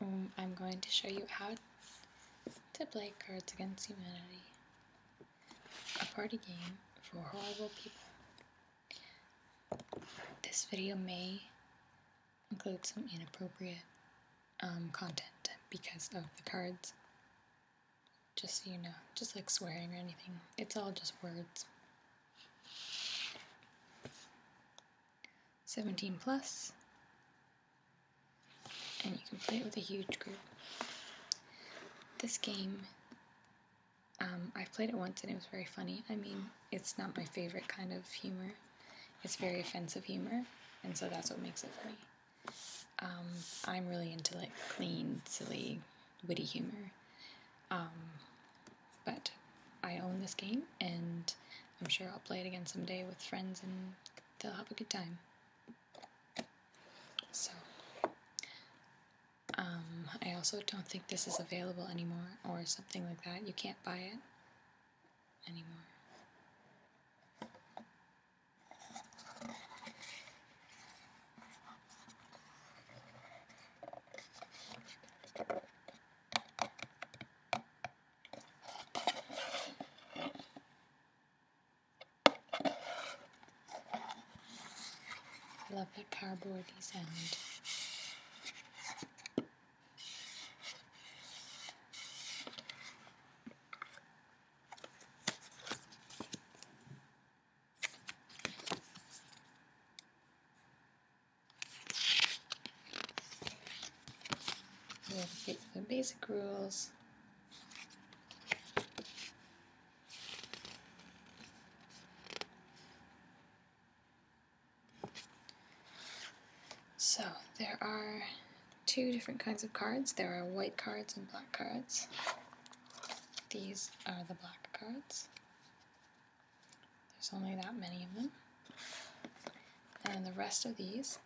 I'm going to show you how to play Cards Against Humanity, a party game for horrible people. This video may include some inappropriate content because of the cards, just so you know, just like swearing or anything. It's all just words. 17 plus, and you can play it with a huge group. This game, I've played it once and it was very funny. I mean, it's not my favorite kind of humor. It's very offensive humor, and so that's what makes it funny. I'm really into like clean, silly, witty humor. But I own this game, and I'm sure I'll play it again someday with friends and they'll have a good time. So, I also don't think this is available anymore or something like that. You can't buy it anymore. I love that cardboardy sound. We have the basic rules. So, there are two different kinds of cards. There are white cards and black cards. These are the black cards. There's only that many of them. And the rest of these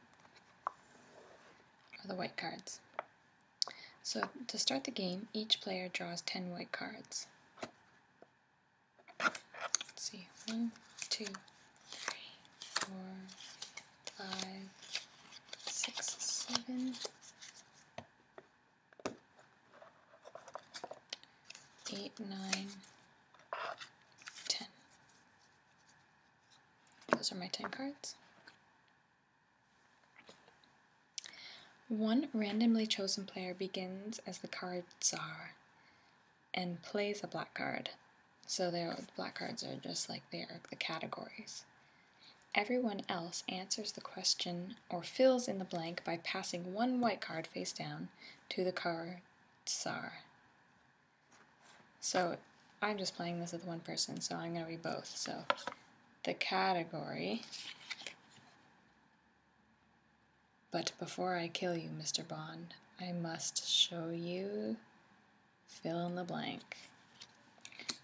are the white cards. So, to start the game, each player draws 10 white cards. Let's see, 1, 2, 3, 4, 5, 6, 7, 8, 9, 10. Those are my 10 cards. One randomly chosen player begins as the card czar and plays a black card. So the black cards are just like they are the categories. Everyone else answers the question or fills in the blank by passing one white card face down to the card czar. So I'm just playing this with one person, so I'm going to be both. So the category, but before I kill you, Mr. Bond, I must show you fill in the blank.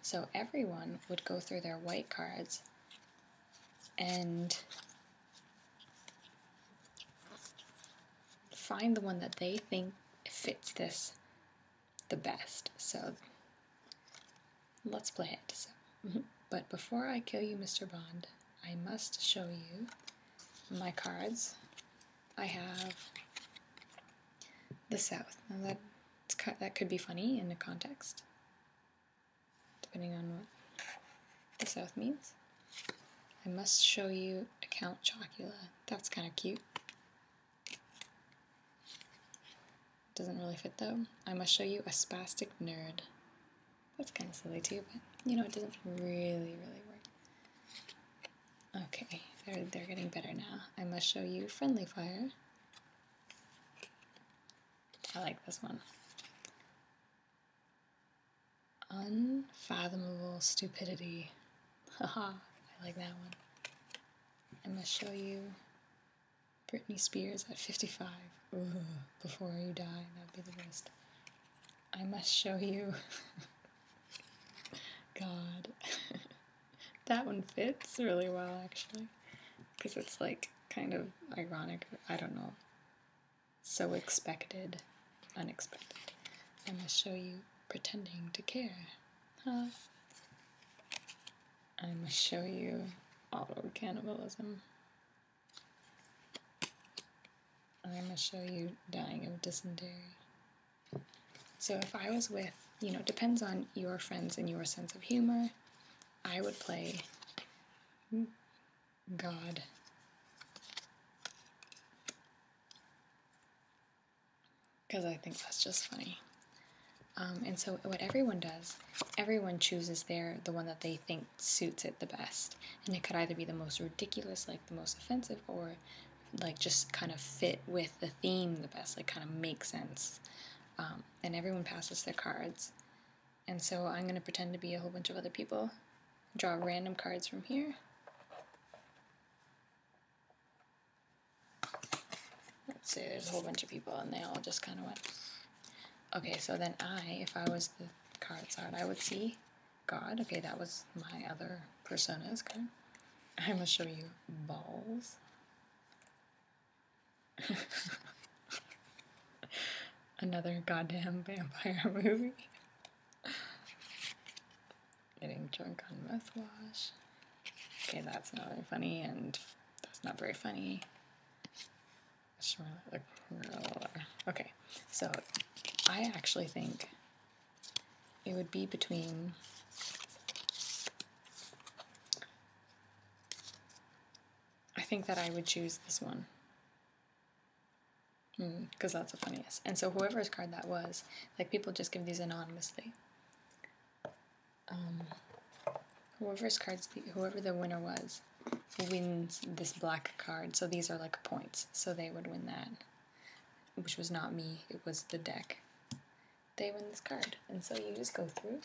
So everyone would go through their white cards and find the one that they think fits this the best. So let's play it. So, but before I kill you, Mr. Bond, I must show you my cards. I have the South. Now that could be funny in the context, depending on what the South means. I must show you Count Chocula. That's kind of cute. Doesn't really fit though. I must show you a spastic nerd. That's kind of silly too, but you know, it doesn't really work. Okay, they're getting better now. I must show you friendly fire. I like this one. Unfathomable stupidity. Haha, I like that one. I must show you Britney Spears at 55. Ooh, before you die, that'd be the best. I must show you God. That one fits really well, actually, because it's like kind of ironic. I don't know. So expected, unexpected. I must show you pretending to care. Huh? I must show you auto-cannibalism. I must show you dying of dysentery. So if I was with, depends on your friends and your sense of humor, I would play God. Because I think that's just funny. And so what everyone does, everyone chooses the one that they think suits it the best. And it could either be the most ridiculous, like the most offensive, or like just kind of fit with the theme the best, like kind of make sense. And everyone passes their cards. And so I'm going to pretend to be a whole bunch of other people, draw random cards from here. Let's say there's a whole bunch of people and they all just kind of went. Okay, so then if I was the cards out, I would see God. Okay, that was my other persona's card. I'm going to show you balls. Another goddamn vampire movie. Getting drunk on mouthwash. Okay, that's not very funny, and that's not very funny. Okay, so I actually think it would be between I think that I would choose this one. Because that's the funniest. And so whoever's card that was, like people just give these anonymously. Whoever the winner was, wins this black card. So these are like points. So they would win that, which was not me. It was the deck. They win this card. And so you just go through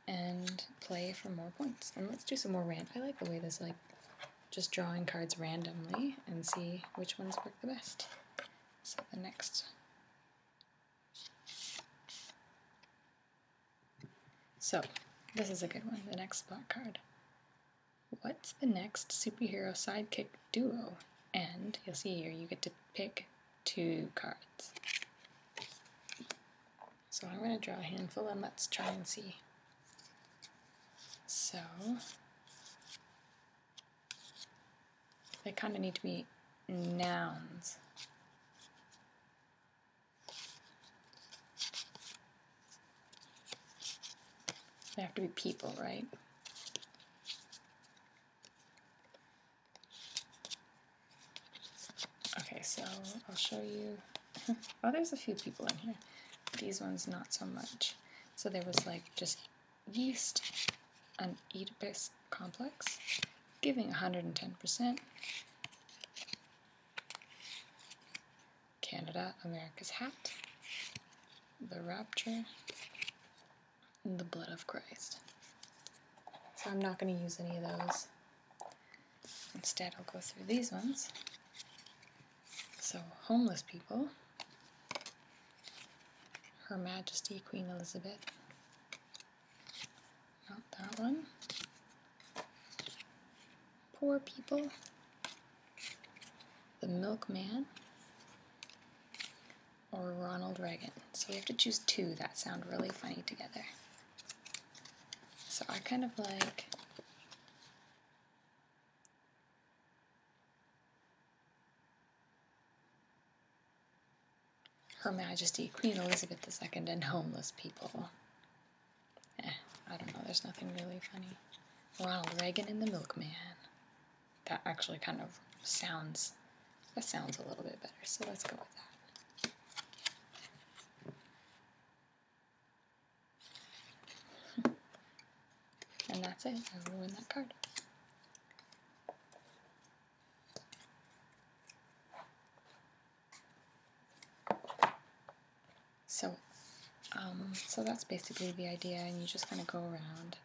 and play for more points. And let's do some more random. I like the way this, like, just drawing cards randomly and see which ones work the best. So the next. So this is a good one, the next black card. What's the next superhero sidekick duo? And you'll see here you get to pick 2 cards. So I'm going to draw a handful and let's try and see. So they kind of need to be nouns. They have to be people, right? Okay, so I'll show you. Oh, there's a few people in here. These ones not so much. So there was like just yeast, an Oedipus complex, giving 110%. Canada, America's hat, the rapture, and the blood of Christ. So I'm not going to use any of those. Instead, I'll go through these ones. So, homeless people, Her Majesty Queen Elizabeth, not that one. Poor people, the milkman, or Ronald Reagan. So we have to choose 2 that sound really funny together. So I kind of like Her Majesty Queen Elizabeth II and homeless people. I don't know, there's nothing really funny. Ronald Reagan and the milkman. That actually kind of sounds a little bit better, so let's go with that. And that's it, I will win that card. So that's basically the idea, and you just kind of go around,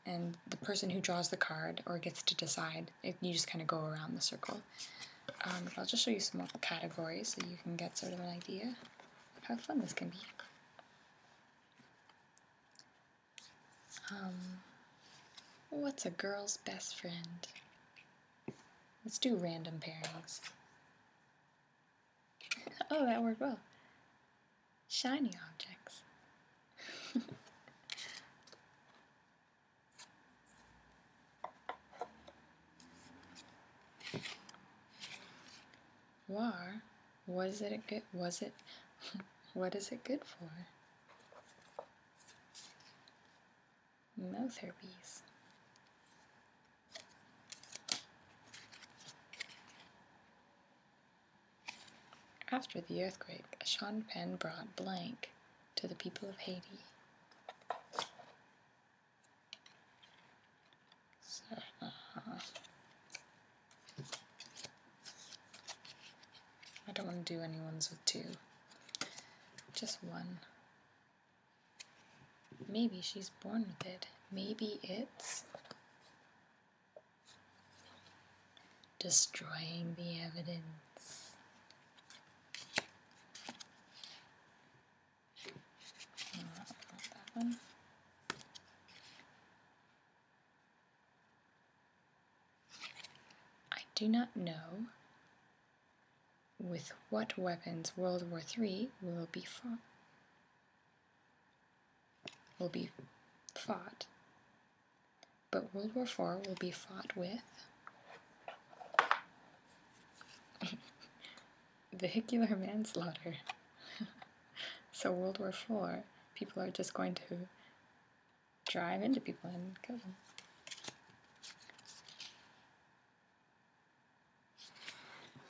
and the person who draws the card or gets to decide, you just kind of go around the circle. I'll just show you some more categories so you can get sort of an idea of how fun this can be. What's a girl's best friend? Let's do random pairings. Oh, that worked well. Shiny objects. Was it What is it good for? Mouth herpes. After the earthquake, Sean Penn brought blank to the people of Haiti. So, I don't want to do any ones with two. Just one. Maybe she's born with it. Maybe it's destroying the evidence. Not that one. I do not know with what weapons World War III will be fought, but World War IV will be fought with vehicular manslaughter. So World War IV, people are just going to drive into people and kill them.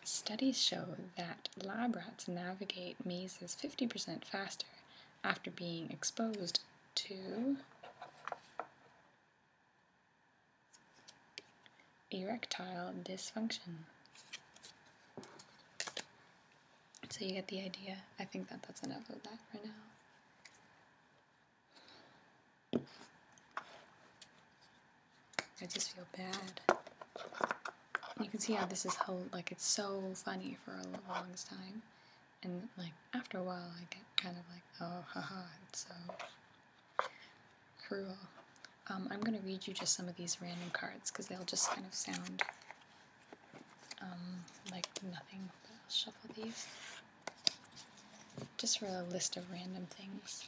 Studies show that lab rats navigate mazes 50% faster after being exposed to erectile dysfunction. So you get the idea. I think that that's enough of that for now. I just feel bad. You can see how this is like it's so funny for a longest time, and like after a while I get kind of like, oh haha, it's so cruel. I'm gonna read you just some of these random cards because they'll just kind of sound like nothing. But I'll shuffle these just for a list of random things.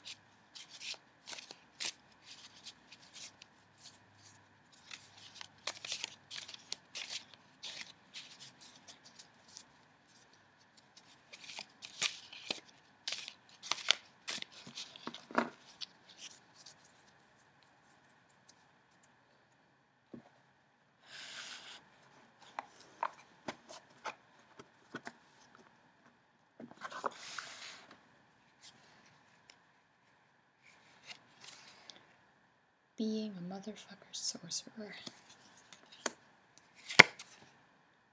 Being a motherfucker sorcerer.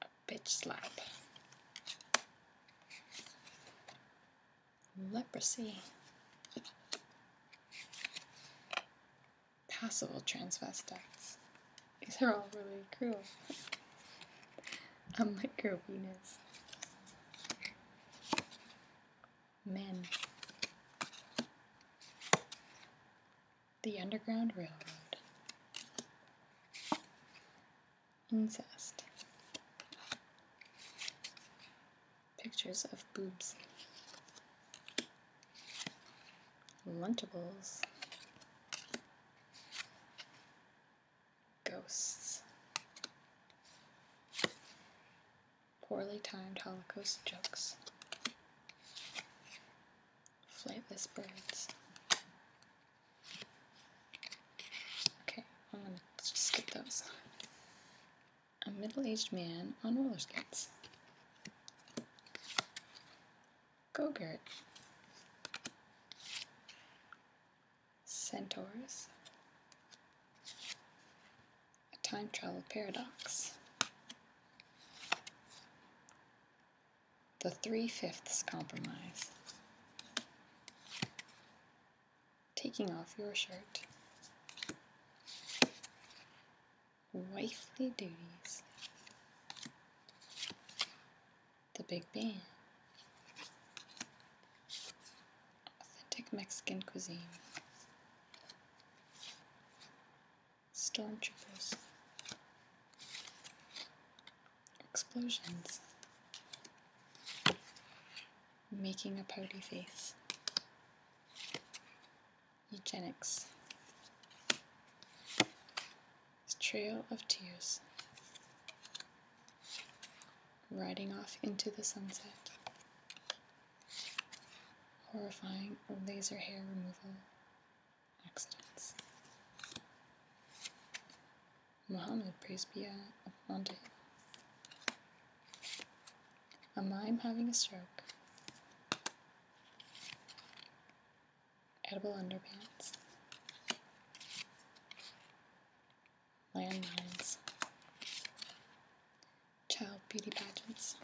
A bitch slap. Leprosy. Passable transvestites. These are all really cruel. A micro penis. Men. The Underground Railroad. Incest. Pictures of boobs. Lunchables. Ghosts. Poorly timed Holocaust jokes. Flightless birds. Okay, I'm gonna just skip those. A middle-aged man on roller skates. Go-Gurt. Centaurs. A time travel paradox. The 3/5 compromise. Taking off your shirt. Wifely duties. The Big Bang. Authentic Mexican cuisine. Stormtroopers. Explosions. Making a pouty face. Eugenics. Trail of Tears. Riding off into the sunset. horrifying laser hair removal accidents. Muhammad, praise be unto him. A mime having a stroke. Edible underpants. Landmines. Child beauty pageants.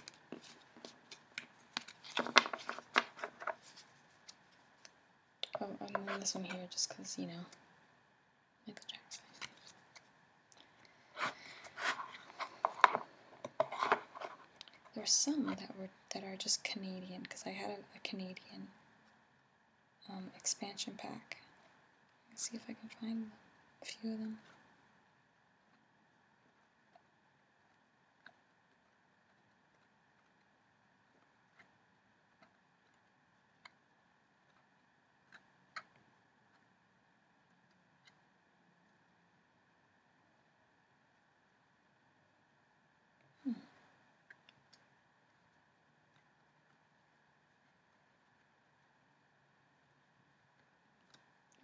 Oh, and then this one here, just because, you know, Michael Jackson. There's some that are just Canadian, because I had a Canadian expansion pack. Let's see if I can find a few of them.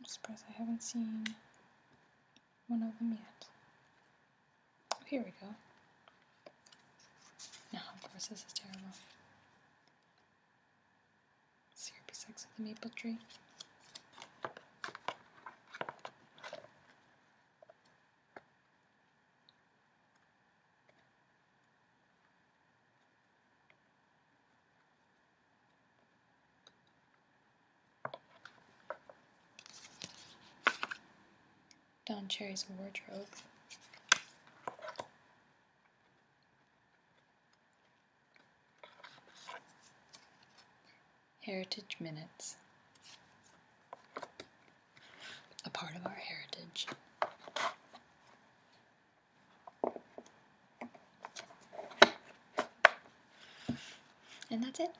I'm surprised I haven't seen one of them yet. Oh, here we go. No, of course this is terrible. Syrupy Sex with the Maple Tree. Don Cherry's Wardrobe. Heritage Minutes. A part of our heritage. And that's it.